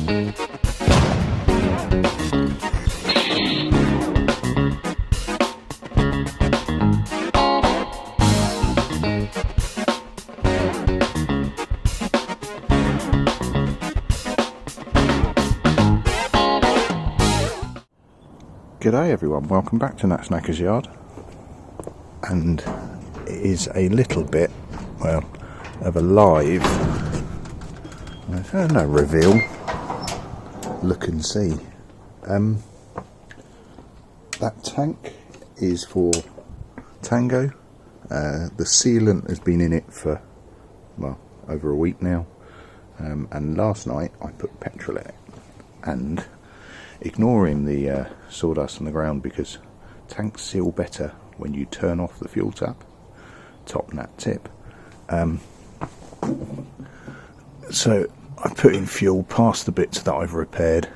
G'day everyone, welcome back to Nat Snacker's Yard, and it is a little bit, well, of a live, no reveal, look and see. That tank is for Tango. The sealant has been in it for, well, over a week now, and last night I put petrol in it, and ignoring the sawdust on the ground, because tanks seal better when you turn off the fuel tap. Top nat tip. So I put in fuel past the bits that I've repaired.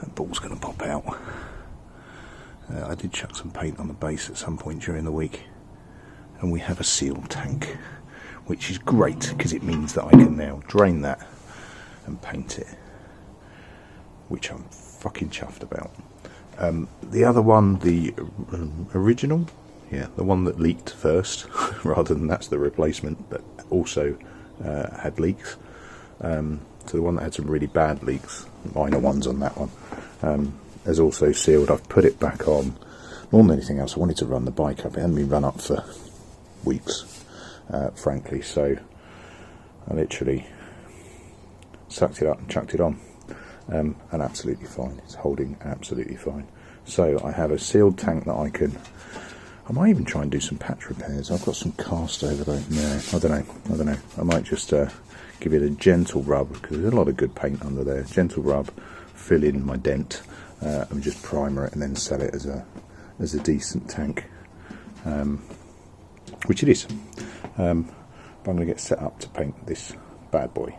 That ball's going to pop out. I did chuck some paint on the base at some point during the week, and we have a sealed tank, which is great because it means that I can now drain that and paint it, which I'm fucking chuffed about. The other one, the original, yeah, the one that leaked first, rather than that's the replacement, that also had leaks. So the one that had some really bad leaks, minor ones on that one, has also sealed. I've put it back on. More than anything else, I wanted to run the bike up. It hadn't been run up for weeks, frankly, so I literally sucked it up and chucked it on. And absolutely fine. It's holding absolutely fine. So I have a sealed tank that I might even try and do some patch repairs. I've got some cast over there. No, I don't know. I might just give it a gentle rub, because there's a lot of good paint under there. Gentle rub, fill in my dent, and just primer it, and then sell it as a decent tank, which it is. But I'm going to get set up to paint this bad boy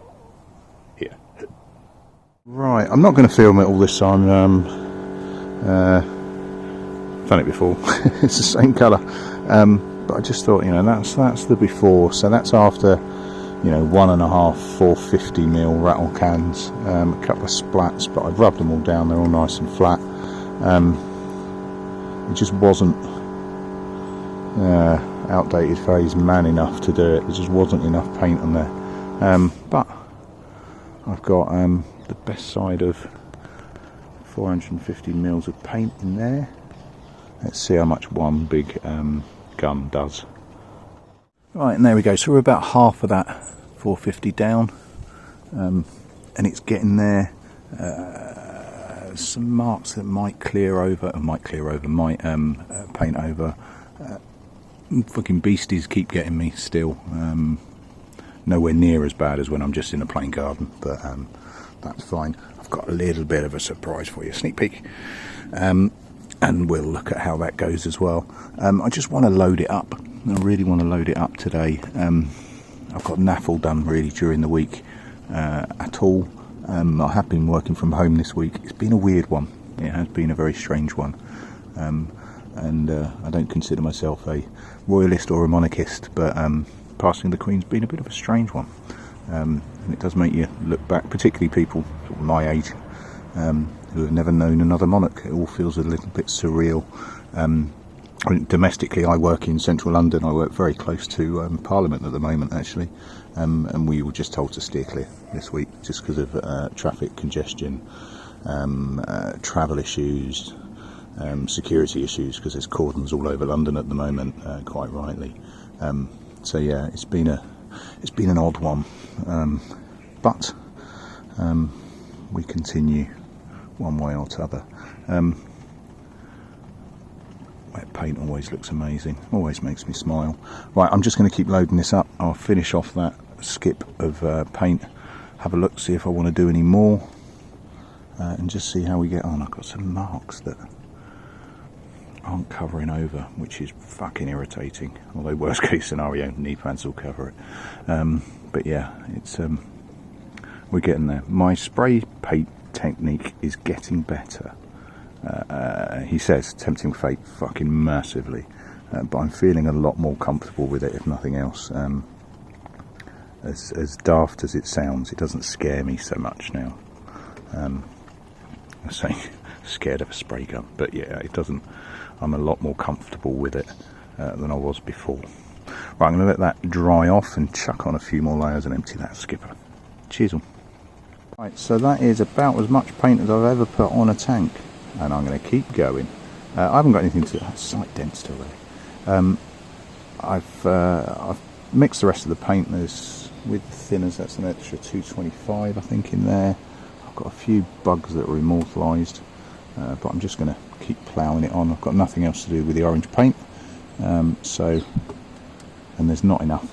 here. Right, I'm not going to film it all this time. I've done it before. It's the same colour, but I just thought, that's the before. So that's after, 1.5 450ml rattle cans, a couple of splats, but I've rubbed them all down. They're all nice and flat. It just wasn't outdated phase man enough to do it. There just wasn't enough paint on there. But I've got the best side of 450 mils of paint in there. Let's see how much one big gun does. Right, and there we go. So we're about half of that 450 down, and it's getting there. Some marks that might paint over. Fucking beasties keep getting me still. Nowhere near as bad as when I'm just in a plain garden, but that's fine. I've got a little bit of a surprise for you, sneak peek, and we'll look at how that goes as well. I just want to load it up. I really want to load it up today. I've got naffle done really during the week at all. I have been working from home this week. It's been a weird one. It has been a very strange one, and I don't consider myself a royalist or a monarchist, but passing the Queen's been a bit of a strange one, and it does make you look back, particularly people sort of my age, who have never known another monarch. It all feels a little bit surreal. Domestically, I work in central London. I work very close to Parliament at the moment, actually, and we were just told to steer clear this week just because of traffic congestion, travel issues, security issues, because there's cordons all over London at the moment, quite rightly. So yeah, it's been an odd one, but we continue one way or t'other. Wet paint always looks amazing, always makes me smile. Right, I'm just going to keep loading this up. I'll finish off that skip of paint, have a look, see if I want to do any more, and just see how we get on. I've got some marks that aren't covering over, which is fucking irritating, although worst case scenario, knee pads will cover it. But yeah, it's we're getting there. My spray paint technique is getting better. He says, tempting fate fucking massively, but I'm feeling a lot more comfortable with it, if nothing else. As daft as it sounds, it doesn't scare me so much now. I say scared of a spray gun, but yeah, it doesn't. I'm a lot more comfortable with it than I was before. Right, I'm going to let that dry off and chuck on a few more layers and empty that skipper. Cheers all. Right, so that is about as much paint as I've ever put on a tank, and I'm going to keep going. I haven't got anything to. That's slight dent still there. I've mixed the rest of the paint. There's with the thinners. That's an extra 225, I think, in there. I've got a few bugs that are immortalised, but I'm just going to keep ploughing it on. I've got nothing else to do with the orange paint, and there's not enough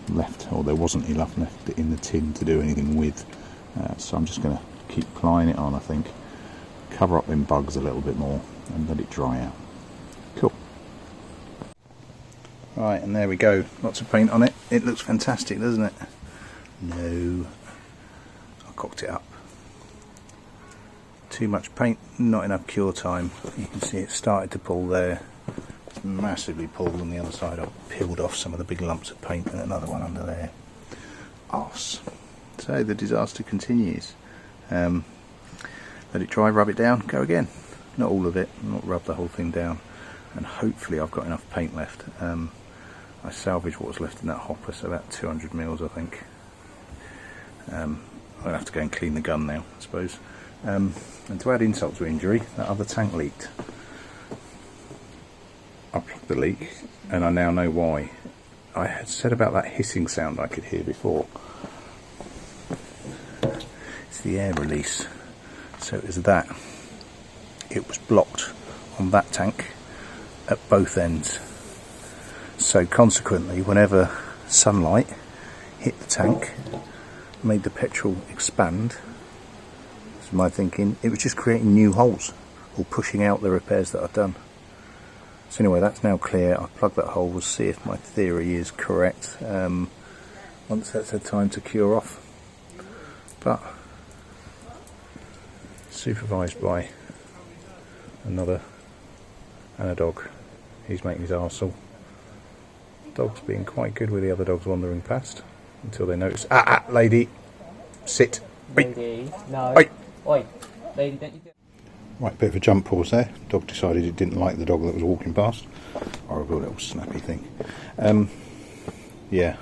left, or there wasn't enough left in the tin to do anything with. So I'm just going to keep plying it on, I think. Cover up them bugs a little bit more and let it dry out. Cool. Right, and there we go. Lots of paint on it. It looks fantastic, doesn't it? No. I cocked it up. Too much paint, not enough cure time. You can see it started to pull there. It's massively pulled on the other side. I've peeled off some of the big lumps of paint and another one under there. Arse. So the disaster continues. Let it dry, rub it down, go again. Not all of it, not rub the whole thing down. And hopefully I've got enough paint left. I salvaged what was left in that hopper, so about 200 mils, I think. I'll have to go and clean the gun now, I suppose. And to add insult to injury, that other tank leaked. I plugged the leak, and I now know why. I had said about that hissing sound I could hear before. It's the air release. So it was that. It was blocked on that tank at both ends. So consequently, whenever sunlight hit the tank, made the petrol expand, that's my thinking, it was just creating new holes, or pushing out the repairs that I've done. So anyway, that's now clear. I've plugged that hole. We'll see if my theory is correct once that's had time to cure off. But supervised by another and a dog. He's making his arsehole. Dog's being quite good with the other dogs wandering past until they notice. Lady, sit. Lady, no. Oi. Oi, lady, don't you do. Right, bit of a jump pause there. Dog decided it didn't like the dog that was walking past. Horrible little snappy thing. Yeah,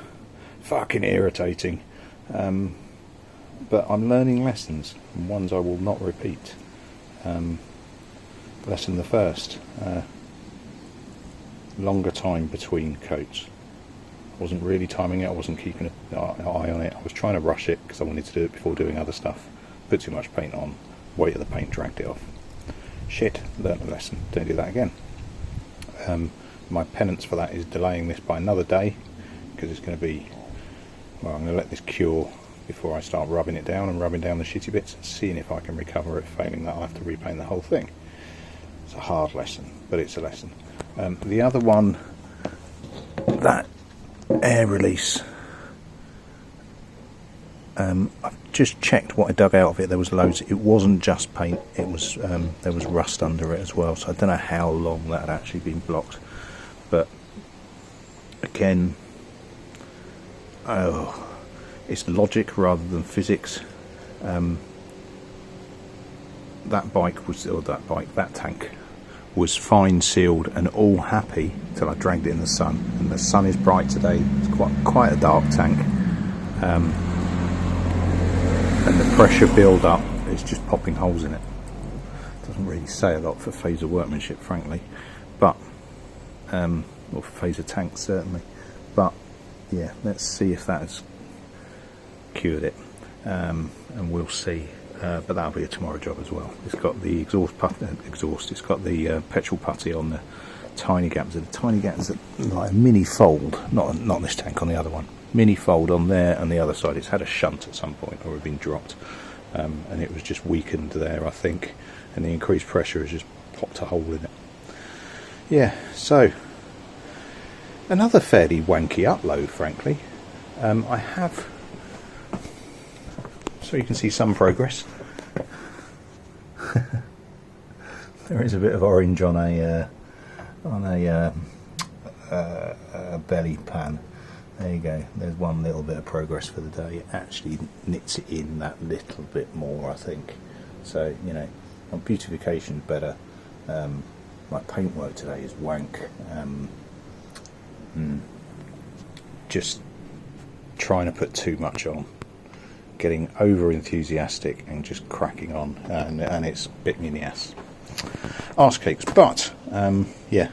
fucking irritating. But I'm learning lessons, and ones I will not repeat. Lesson the first. Longer time between coats. I wasn't really timing it, I wasn't keeping an eye on it. I was trying to rush it because I wanted to do it before doing other stuff. Put too much paint on, weight of the paint dragged it off. Shit, learned a lesson, don't do that again. My penance for that is delaying this by another day, because it's going to be, well, I'm going to let this cure before I start rubbing it down and rubbing down the shitty bits and seeing if I can recover it. Failing that, I'll have to repaint the whole thing. It's a hard lesson, but it's a lesson. The other one, that air release, I've just checked what I dug out of it. There was loads. It wasn't just paint. It was there was rust under it as well. So I don't know how long that had actually been blocked. But again, it's logic rather than physics. That tank was fine sealed and all happy till I dragged it in the sun. And the sun is bright today. It's quite a dark tank. And the pressure build up is just popping holes in it. Doesn't really say a lot for phaser workmanship, frankly, but or for phaser tanks certainly. But yeah, let's see if that has cured it, and we'll see. But that'll be a tomorrow job as well. It's got the exhaust. It's got the petrol putty on the tiny gaps. The tiny gaps are like a mini fold. Not on this tank, on the other one. Mini fold on there and the other side. It's had a shunt at some point, or had been dropped, and it was just weakened there, I think, and the increased pressure has just popped a hole in it. Yeah, so another fairly wanky upload, frankly. I have, so you can see some progress. There is a bit of orange on a belly pan. There you go. There's one little bit of progress for the day. It actually knits it in that little bit more, I think. So, you know, my beautification's better. My paintwork today is wank. Just trying to put too much on, getting over enthusiastic and just cracking on, and it's bit me in the ass. Arse cakes, but yeah,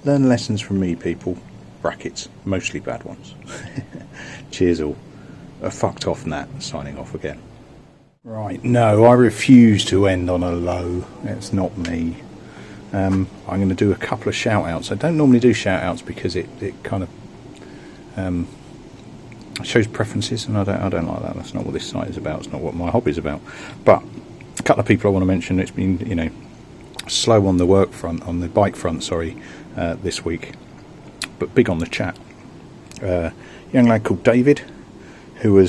learn lessons from me, people. Brackets, mostly bad ones. Cheers all. A fucked off Nat signing off again. Right, no, I refuse to end on a low. It's not me. I'm going to do a couple of shout outs. I don't normally do shout outs because it kind of shows preferences, and I don't like that. That's not what this site is about. It's not what my hobby is about. But a couple of people I want to mention. It's been, you know, slow on the work front, on the bike front, sorry, this week, but big on the chat. Young lad called David, who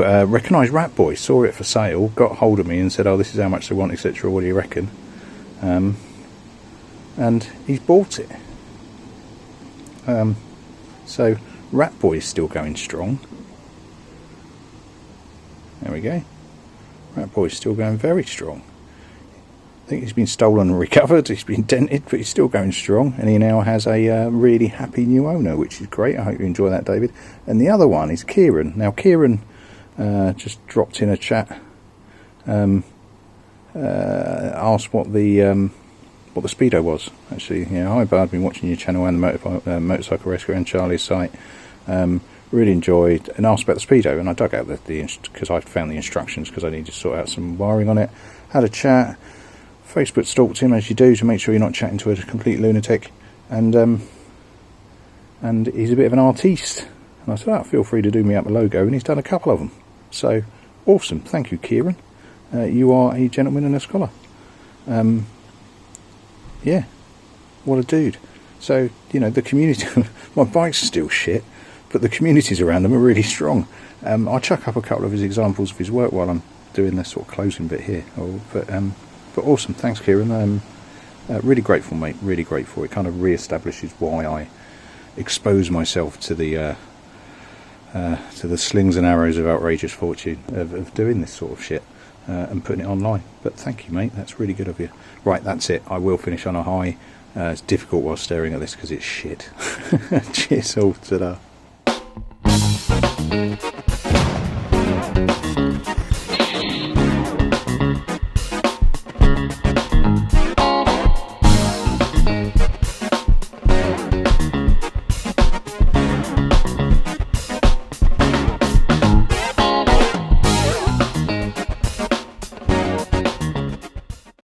recognised Rat Boy, saw it for sale, got hold of me and said, "Oh, this is how much they want, etc. What do you reckon?" And he's bought it. So Rat Boy is still going strong. There we go. Rat Boy is still going very strong. I think he's been stolen and recovered. He's been dented, but he's still going strong. And he now has a really happy new owner, which is great. I hope you enjoy that, David. And the other one is Kieran. Now, Kieran just dropped in a chat, asked what the Speedo was. Actually, yeah, hi Bud, been watching your channel and the Motorcycle Rescue and Charlie's site. Really enjoyed, and asked about the Speedo, and I dug out because I found the instructions because I needed to sort out some wiring on it. Had a chat. Facebook stalked him, as you do, to make sure you're not chatting to a complete lunatic, and he's a bit of an artiste. And I said, "Oh, feel free to do me up a logo," and he's done a couple of them. So awesome, thank you, Kieran. You are a gentleman and a scholar. Yeah, what a dude. So, you know, the community, my bike's still shit, but the communities around them are really strong. I'll chuck up a couple of his examples of his work while I'm doing this sort of closing bit here. But awesome, thanks Kieran. Really grateful, mate, really grateful. It kind of re-establishes why I expose myself to the slings and arrows of outrageous fortune of doing this sort of shit and putting it online. But thank you, mate, that's really good of you. Right, that's it. I will finish on a high. It's difficult while staring at this because it's shit. Cheers all, ta-da.